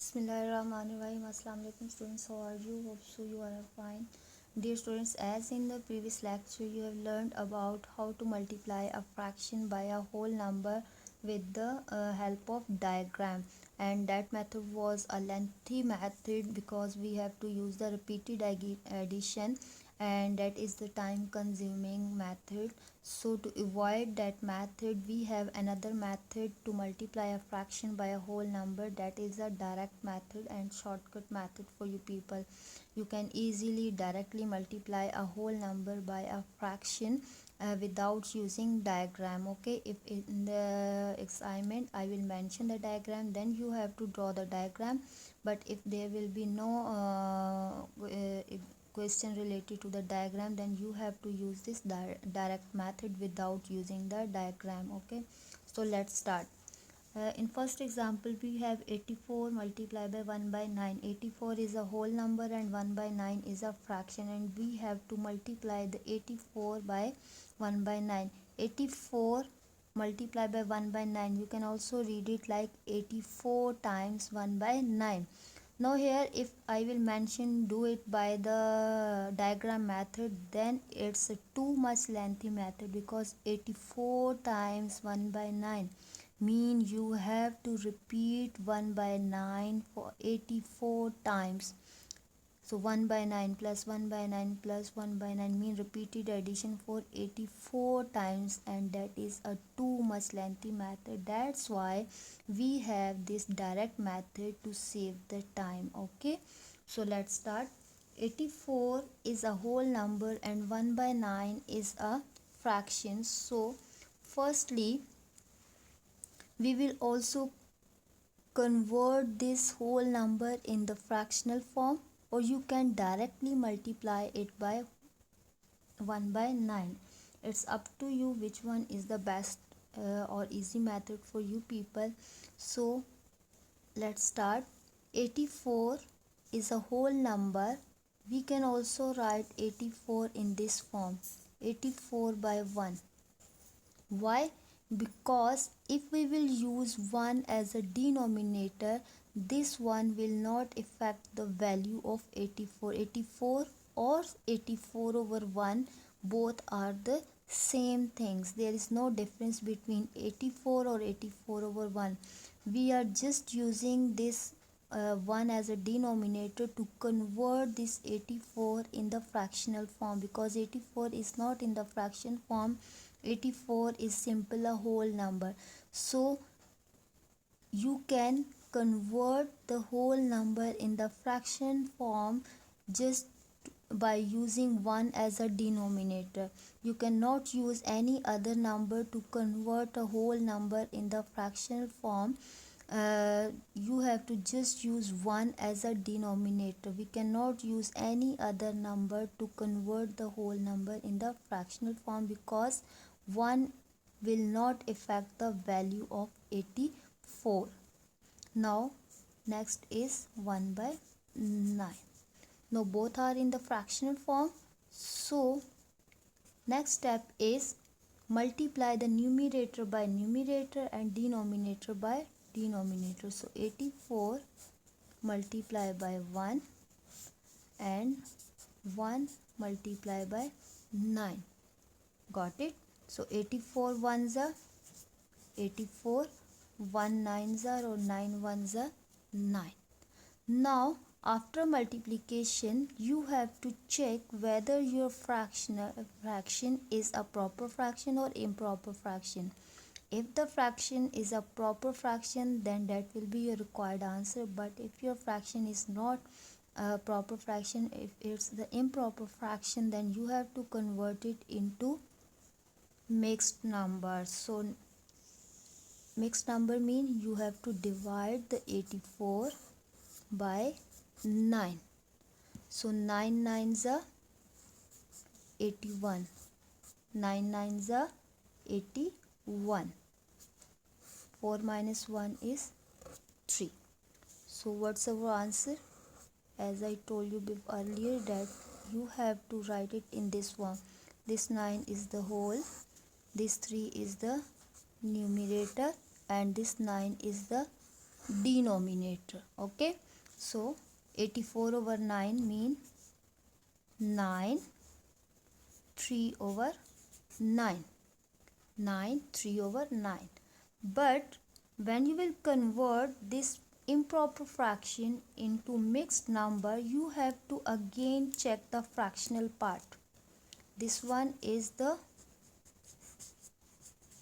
Bismillahirrahmanirrahim. Assalamu alaikum students, how are you? Hope so you are fine. Dear students, as in the previous lecture you have learned about how to multiply a fraction by a whole number with the help of diagram, and that method was a lengthy method because we have to use the repeated addition, and that is the time consuming method. So to avoid that method, we have another method to multiply a fraction by a whole number. That is a direct method and shortcut method for you people. You can easily directly multiply a whole number by a fraction without using diagram. Okay, if in the assignment I will mention the diagram, then you have to draw the diagram. But if there will be no question related to the diagram, then you have to use this direct method without using the diagram. Okay, so let's start. In first example we have 84 multiplied by 1 by 9. 84 is a whole number and 1 by 9 is a fraction, and we have to multiply the 84 by 1 by 9. 84 multiplied by 1 by 9, you can also read it like 84 times 1 by 9. Now here if I will mention do it by the diagram method, then it's a too much lengthy method, because 84 times 1 by 9 mean you have to repeat 1 by 9 for 84 times. So 1 by 9 plus 1 by 9 plus 1 by 9 mean repeated addition for 84 times, and that is a too much lengthy method. That's why we have this direct method to save the time. Okay, so let's start. 84 is a whole number and 1 by 9 is a fraction. So firstly we will also convert this whole number in the fractional form, or you can directly multiply it by 1 by 9. It's up to you which one is the best or easy method for you people. So let's start. 84 is a whole number. We can also write 84 in this form, 84 by 1. Why? Because if we will use 1 as a denominator, this one will not affect the value of 84. 84 or 84 over 1, both are the same things. There is no difference between 84 or 84 over 1. We are just using this 1 as a denominator to convert this 84 in the fractional form, because 84 is not in the fraction form. 84 is simple a whole number. So you can convert the whole number in the fraction form just by using 1 as a denominator. You cannot use any other number to convert a whole number in the fractional form. You have to just use 1 as a denominator. We cannot use any other number to convert the whole number in the fractional form, because 1 will not affect the value of 84. Now next is 1 by 9. Now both are in the fractional form. So next step is multiply the numerator by numerator and denominator by denominator. So 84 multiplied by 1 and 1 multiplied by 9. Got it? So 84 ones are 84, 1 nines are, or 9 ones are 9. Now after multiplication you have to check whether your fraction is a proper fraction or improper fraction. If the fraction is a proper fraction, then that will be your required answer. But if your fraction is not a proper fraction, if it's the improper fraction, then you have to convert it into mixed number. So mixed number mean you have to divide the 84 by 9. So 9 nines are 81, 9 nines are 81. 4 minus 1 is 3. So what's our answer? As I told you earlier, that you have to write it in this form. This 9 is the whole, this 3 is the numerator, and this 9 is the denominator. Okay, so 84 over 9 mean 9 3 over 9, 9 3 over 9. But when you will convert this improper fraction into mixed number, you have to again check the fractional part. This one is the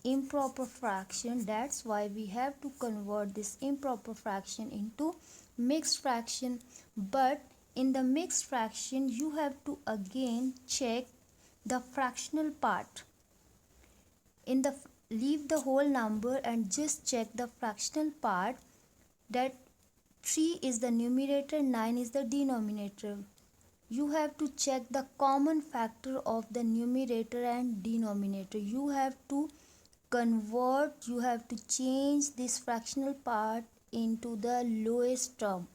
improper fraction, that's why we have to convert this improper fraction into mixed fraction. But in the mixed fraction you have to again check the fractional part. In the leave the whole number and just check the fractional part, that 3 is the numerator, 9 is the denominator. You have to check the common factor of the numerator and denominator. You have to convert, you have to change this fractional part into the lowest term.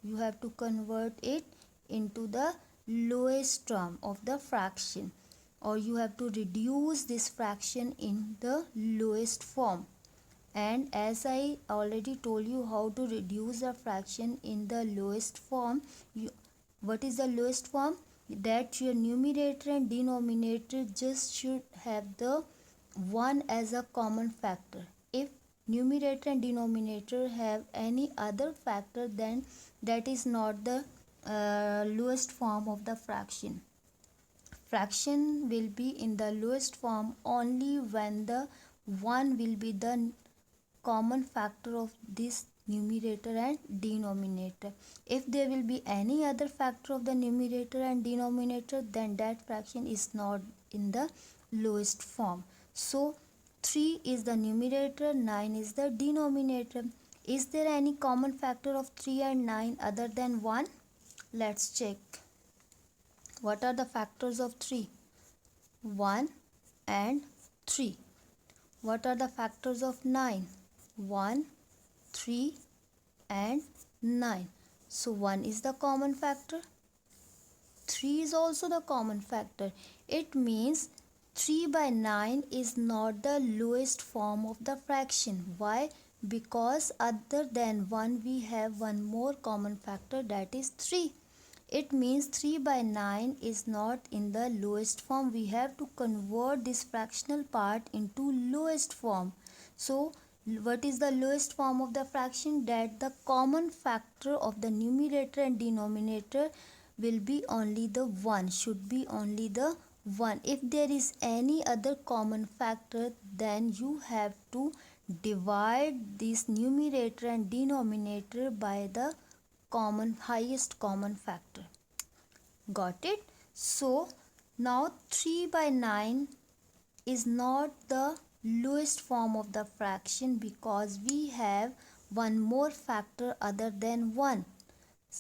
You have to convert it into the lowest term of the fraction, or you have to reduce this fraction in the lowest form. And as I already told you how to reduce a fraction in the lowest form, what is the lowest form? That your numerator and denominator just should have the 1 as a common factor. If numerator and denominator have any other factor, then that is not the lowest form of the fraction. Fraction will be in the lowest form only when the 1 will be the common factor of this numerator and denominator. If there will be any other factor of the numerator and denominator, then that fraction is not in the lowest form. So 3 is the numerator, 9 is the denominator. Is there any common factor of 3 and 9 other than 1? Let's check. What are the factors of 3? 1 and 3. What are the factors of 9? 1, 3 and 9. So 1 is the common factor. 3 is also the common factor. It means 3 by 9 is not the lowest form of the fraction. Why? Because other than 1 we have one more common factor, that is 3. It means 3 by 9 is not in the lowest form. We have to convert this fractional part into lowest form. So what is the lowest form of the fraction? That the common factor of the numerator and denominator will be only the 1, should be only the 1. If there is any other common factor, then you have to divide this numerator and denominator by the highest common factor. Got it? So now 3 by 9 is not the lowest form of the fraction because we have one more factor other than 1.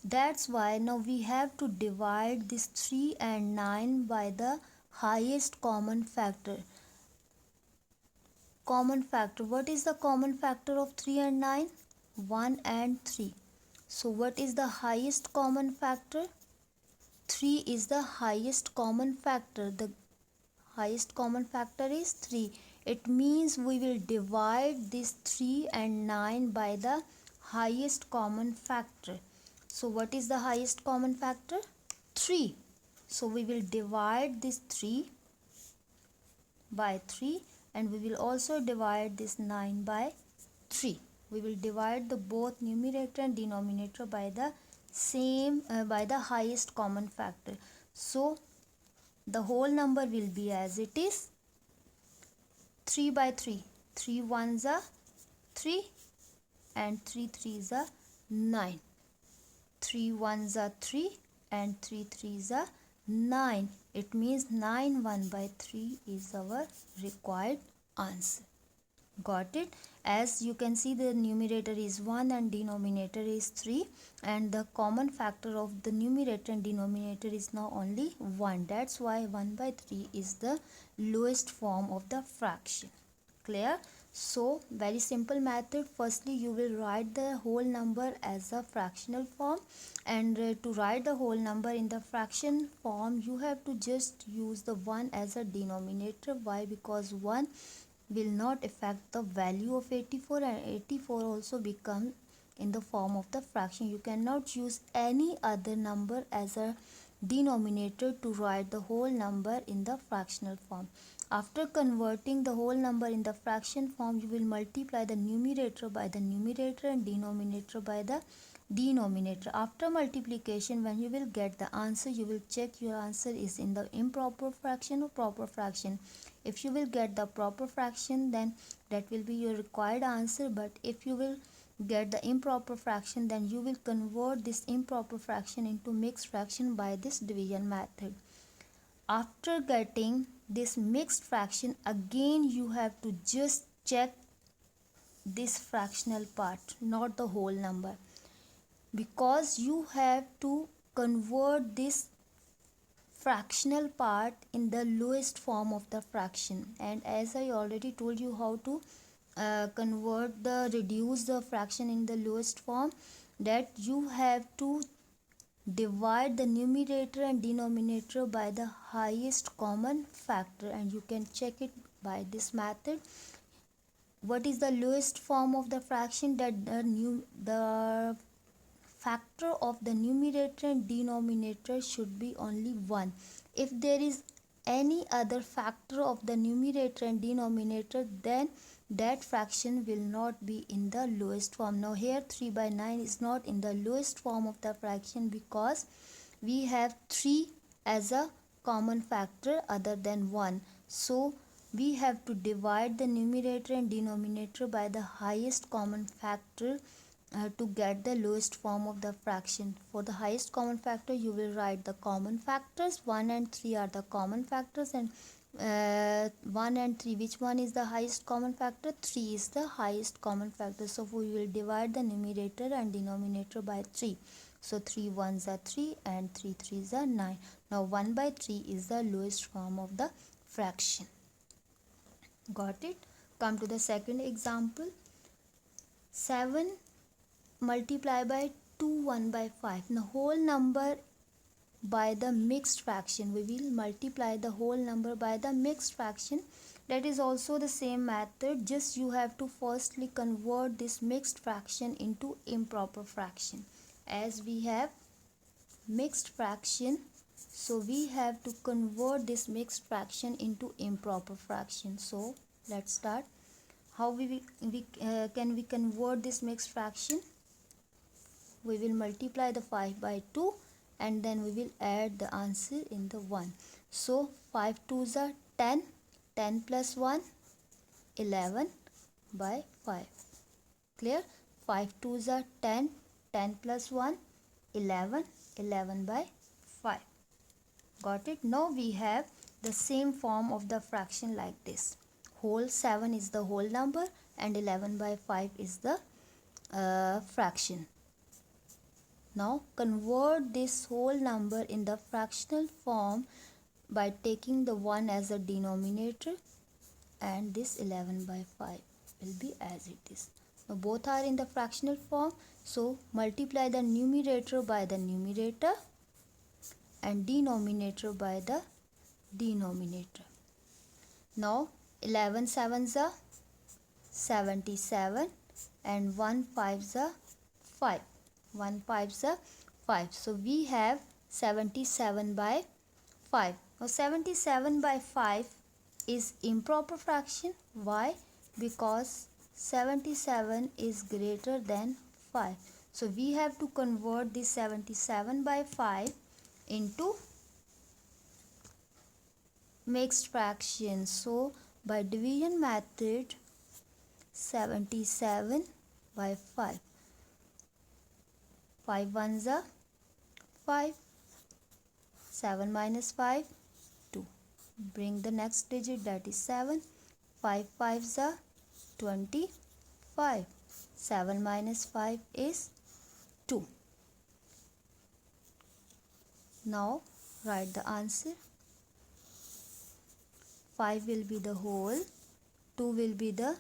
That's why now we have to divide this 3 and 9 by the highest common factor. Common factor. What is the common factor of 3 and 9? 1 and 3. So what is the highest common factor? 3 is the highest common factor. The highest common factor is 3. It means we will divide this 3 and 9 by the highest common factor. So what is the highest common factor? 3. So we will divide this 3 by 3 and we will also divide this 9 by 3. We will divide the both numerator and denominator by the same by the highest common factor. So the whole number will be as it is 3 by 3. 3 ones are 3 and 3 threes are 9. 3 ones are 3 and 3 threes are 9. It means 9 1 by 3 is our required answer. Got it? As you can see, the numerator is 1 and denominator is 3, and the common factor of the numerator and denominator is now only 1. That's why 1 by 3 is the lowest form of the fraction. Clear? So very simple method. Firstly, you will write the whole number as a fractional form, and to write the whole number in the fraction form you have to just use the 1 as a denominator. Why? Because 1 will not affect the value of 84 and 84 also become in the form of the fraction. You cannot use any other number as a denominator to write the whole number in the fractional form. After converting the whole number in the fraction form, you will multiply the numerator by the numerator and denominator by the denominator. After multiplication, when you will get the answer, you will check your answer is in the improper fraction or proper fraction. If you will get the proper fraction, then that will be your required answer. But if you will get the improper fraction, then you will convert this improper fraction into mixed fraction by this division method. After getting this mixed fraction, again you have to just check this fractional part, not the whole number, because you have to convert this fractional part in the lowest form of the fraction. And as I already told you how to reduce the fraction in the lowest form, that you have to divide the numerator and denominator by the highest common factor, and you can check it by this method. What is the lowest form of the fraction? That the factor of the numerator and denominator should be only 1. If there is any other factor of the numerator and denominator, then that fraction will not be in the lowest form. Now here 3 by 9 is not in the lowest form of the fraction because we have 3 as a common factor other than 1. So we have to divide the numerator and denominator by the highest common factor to get the lowest form of the fraction. For the highest common factor, you will write the common factors. 1 and 3 are the common factors, and 1 and 3, which one is the highest common factor? 3 is the highest common factor. So we will divide the numerator and denominator by 3. So 3 ones are 3 and 3 threes are 9. Now 1 by 3 is the lowest form of the fraction. Got it? Come to the second example. 7 multiply by 2 1 by 5. Now whole number by the mixed fraction. We will multiply the whole number by the mixed fraction. That is also the same method, just you have to firstly convert this mixed fraction into improper fraction. As we have mixed fraction, so we have to convert this mixed fraction into improper fraction. So let's start. How can we convert this mixed fraction? We will multiply the 5 by 2 and then we will add the answer in the 1. So 5 2s are 10, 10 plus 1, 11 by 5. Clear? 5 2s are 10, 10 plus 1, 11, 11 by 5. Got it? Now we have the same form of the fraction like this. Whole 7 is the whole number and 11 by 5 is the fraction. Now convert this whole number in the fractional form by taking the 1 as a denominator, and this 11 by 5 will be as it is. Now both are in the fractional form, so multiply the numerator by the numerator and denominator by the denominator. Now 11 sevens are 77 and 1 5s are 5. 1 5s are 5. So we have 77 by 5. Now 77 by 5 is improper fraction. Why? Because 77 is greater than 5. So we have to convert this 77 by 5 into mixed fraction. So by division method, 77 by 5. 5 ones are 5. 7 minus 5, 2. Bring the next digit, that is 7. 5 5s are 25. 7 minus 5 is 2. Now write the answer. 5 will be the whole, 2 will be the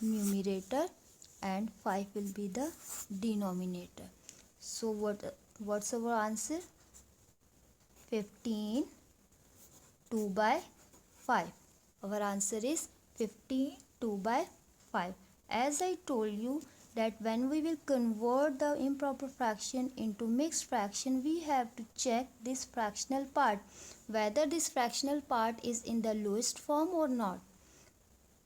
numerator and 5 will be the denominator. So what's our answer? 15 2 by 5. Our answer is 15 2 by 5. As I told you that when we will convert the improper fraction into mixed fraction, we have to check this fractional part, whether this fractional part is in the lowest form or not.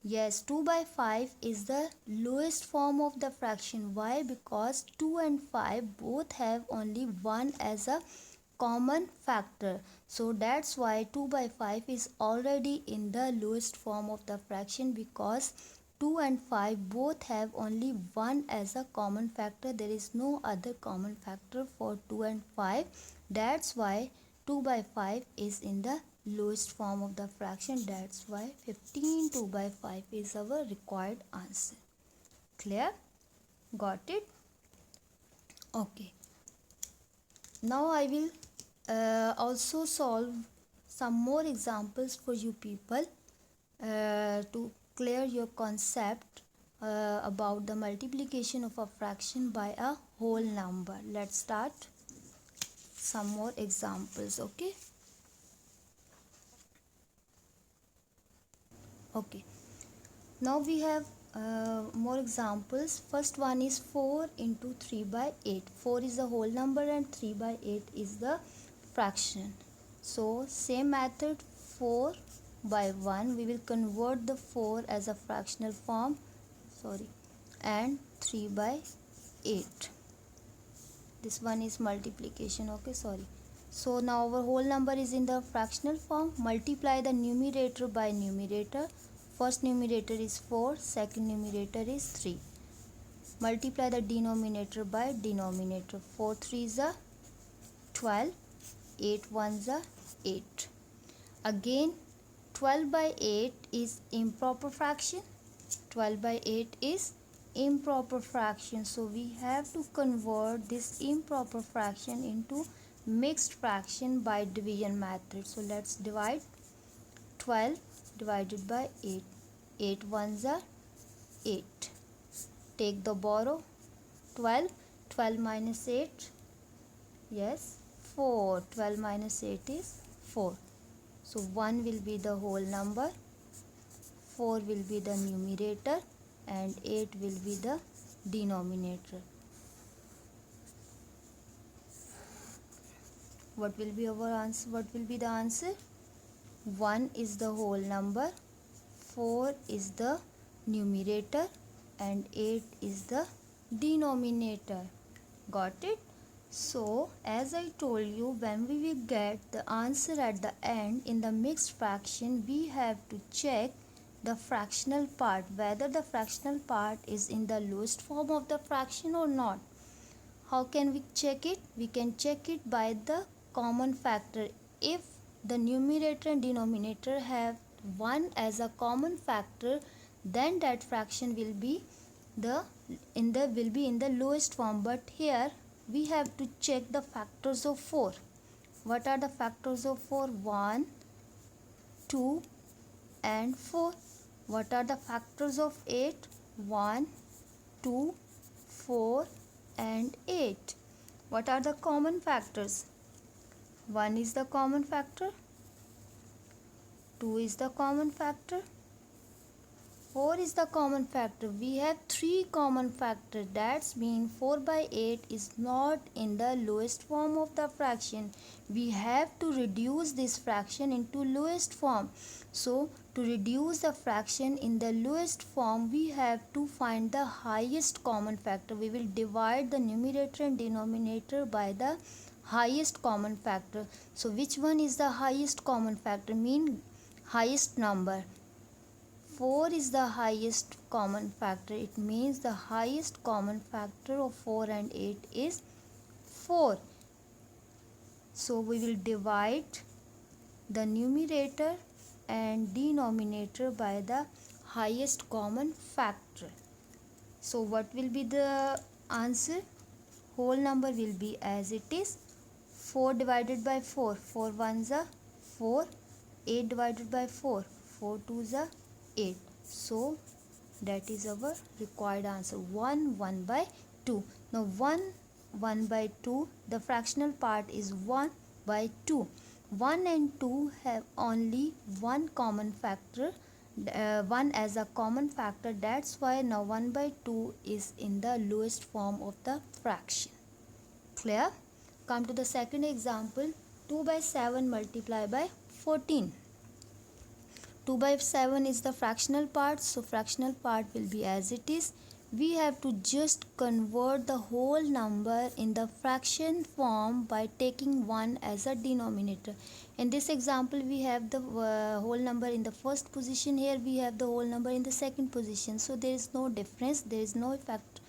Yes, 2 by 5 is the lowest form of the fraction. Why? Because 2 and 5 both have only 1 as a common factor. So that's why 2 by 5 is already in the lowest form of the fraction, because 2 and 5 both have only 1 as a common factor. There is no other common factor for 2 and 5. That's why 2 by 5 is in the lowest form of the fraction. That's why 15 2 by 5 is our required answer. Clear? Got it? Okay. Now I will also solve some more examples for you people to clear your concept about the multiplication of a fraction by a whole number. Let's start some more examples. Okay, now we have more examples. First one is 4 into 3 by 8. 4 is the whole number and 3 by 8 is the fraction. So same method, 4 by 1, we will convert the 4 as a fractional form, and 3 by 8. This one is multiplication. So now our whole number is in the fractional form. Multiply the numerator by numerator. First numerator is 4, second numerator is 3. Multiply the denominator by denominator. 4 3s are 12, 8 1s are 8. Again 12 by 8 is improper fraction. 12 by 8 is improper fraction. So we have to convert this improper fraction into mixed fraction by division method. So let's divide 12 divided by 8. 8 ones are 8. Take the borrow. 12. 12 minus 8. Yes, 4. 12 minus 8 is 4. So 1 will be the whole number, 4 will be the numerator, and 8 will be the denominator. What will be our answer? What will be the answer? 1 is the whole number, 4 is the numerator, and 8 is the denominator. Got it? So as I told you, when we will get the answer at the end in the mixed fraction, we have to check the fractional part, whether the fractional part is in the lowest form of the fraction or not. How can we check it? We can check it by the common factor. If the numerator and denominator have 1 as a common factor, then that fraction will be in the lowest form. But here we have to check the factors of 4. What are the factors of 4? 1, 2 and 4. What are the factors of 8? 1, 2, 4 and 8. What are the common factors? 1 is the common factor, 2 is the common factor, 4 is the common factor. We have 3 common factors. That means 4 by 8 is not in the lowest form of the fraction. We have to reduce this fraction into lowest form. So to reduce the fraction in the lowest form, we have to find the highest common factor. We will divide the numerator and denominator by the highest common factor. So which one is the highest common factor? Mean highest number. 4 is the highest common factor. It means the highest common factor of 4 and 8 is 4. So we will divide the numerator and denominator by the highest common factor. So what will be the answer? Whole number will be as it is. 4 divided by 4. 4 ones are 4. 8 divided by 4. 4 twos are 8. So that is our required answer. 1 1 by 2. Now 1 by 2, the fractional part is 1 by 2. 1 and 2 have only one common factor, 1 as a common factor. That's why now 1 by 2 is in the lowest form of the fraction. Clear? Come to the second example. 2 by 7 multiplied by 14. 2 by 7 is the fractional part, so fractional part will be as it is. We have to just convert the whole number in the fraction form by taking 1 as a denominator. In this example, we have the whole number in the first position. Here we have the whole number in the second position, so there is no difference, there is no effect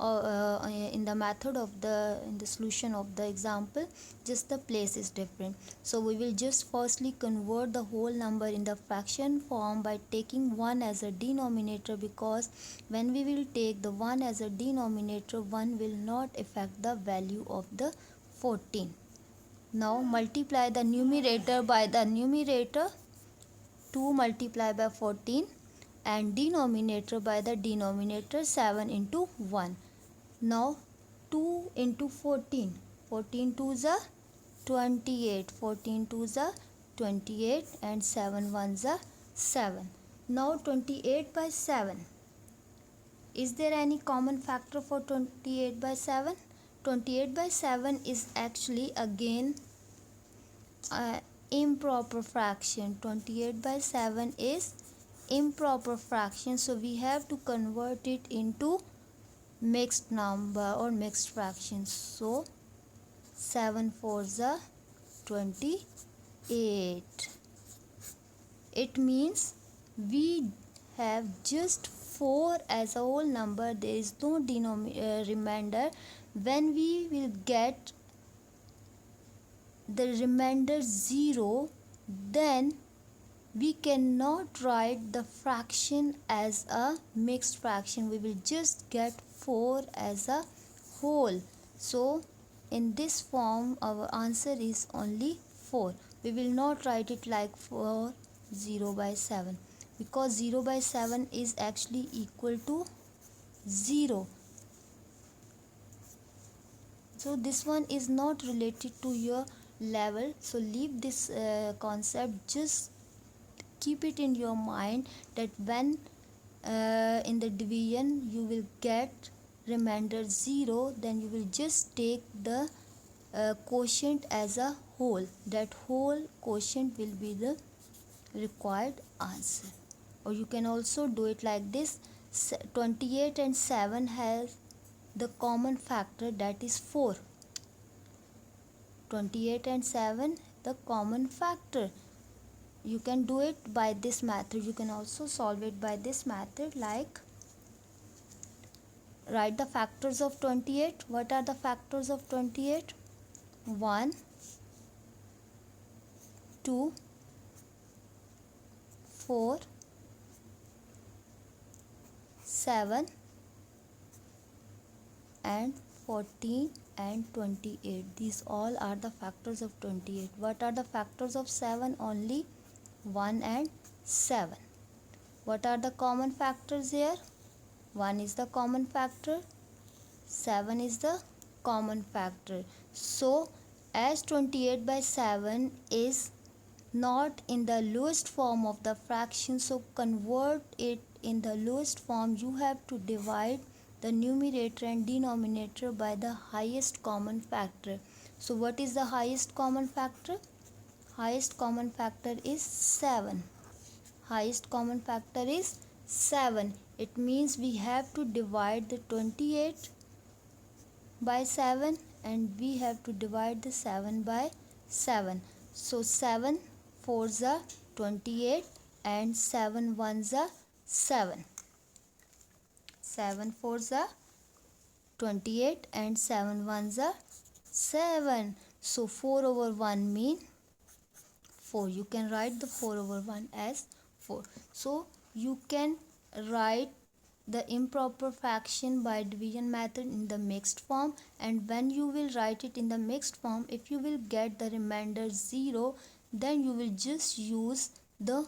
in the method of in the solution of the example, just the place is different. So we will just firstly convert the whole number in the fraction form by taking 1 as a denominator, because when we will take the 1 as a denominator, 1 will not affect the value of the 14. Now multiply the numerator by the numerator, 2 multiplied by 14, and denominator by the denominator, 7 into 1. Now 2 into 14, 14 2s are 28, 14 2s are 28, and 7 1s are 7. Now 28 by 7. Is there any common factor for 28 by 7? 28 by 7 is actually again improper fraction. 28 by 7 is improper fraction, so we have to convert it into mixed number or mixed fractions. So 7 4s are 28. It means we have just 4 as a whole number, there is no remainder. When we will get the remainder 0, then we cannot write the fraction as a mixed fraction, we will just get 4 as a whole. So in this form our answer is only 4. We will not write it like 4 0 by 7, because 0 by 7 is actually equal to 0. So this one is not related to your level, so leave this concept. Just keep it in your mind that when in the division you will get remainder 0, then you will just take the quotient as a whole. That whole quotient will be the required answer. Or you can also do it like this. 28 and 7 has the common factor, that is 4. 28 and 7 the common factor. You can do it by this method. You can also solve it by this method, like write the factors of 28. What are the factors of 28? 1 2 4 7 and 14 and 28. These all are the factors of 28. What are the factors of 7? Only 1 and 7. What are the common factors here? 1 is the common factor, 7 is the common factor. So as 28 by 7 is not in the lowest form of the fraction, so convert it in the lowest form. You have to divide the numerator and denominator by the highest common factor. So what is the highest common factor? Highest common factor is 7. Highest common factor is 7. It means we have to divide the 28 by 7 and we have to divide the 7 by 7. So 7 4s are 28 and 7 1s are 7. 7 4s are 28 and 7 1s are 7. So 4 over 1 mean 4. You can write the 4 over 1 as 4. So you can write the improper fraction by division method in the mixed form, and when you will write it in the mixed form, if you will get the remainder 0, then you will just use the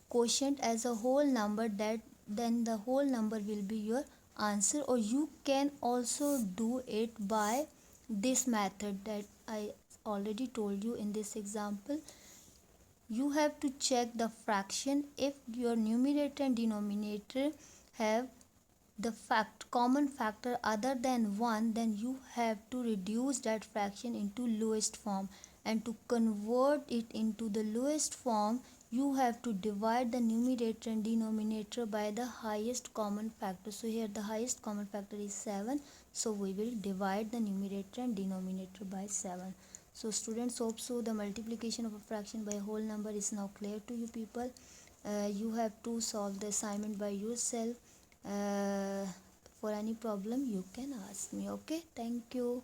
quotient as a whole number, that then the whole number will be your answer. Or you can also do it by this method that I already told you in this example. you have to check the fraction. If your numerator and denominator have the common factor other than 1, then you have to reduce that fraction into lowest form, and to convert it into the lowest form you have to divide the numerator and denominator by the highest common factor. So here the highest common factor is 7, so we will divide the numerator and denominator by 7. So students, hope so the multiplication of a fraction by a whole number is now clear to you people. You have to solve the assignment by yourself. For any problem you can ask me. Okay, thank you.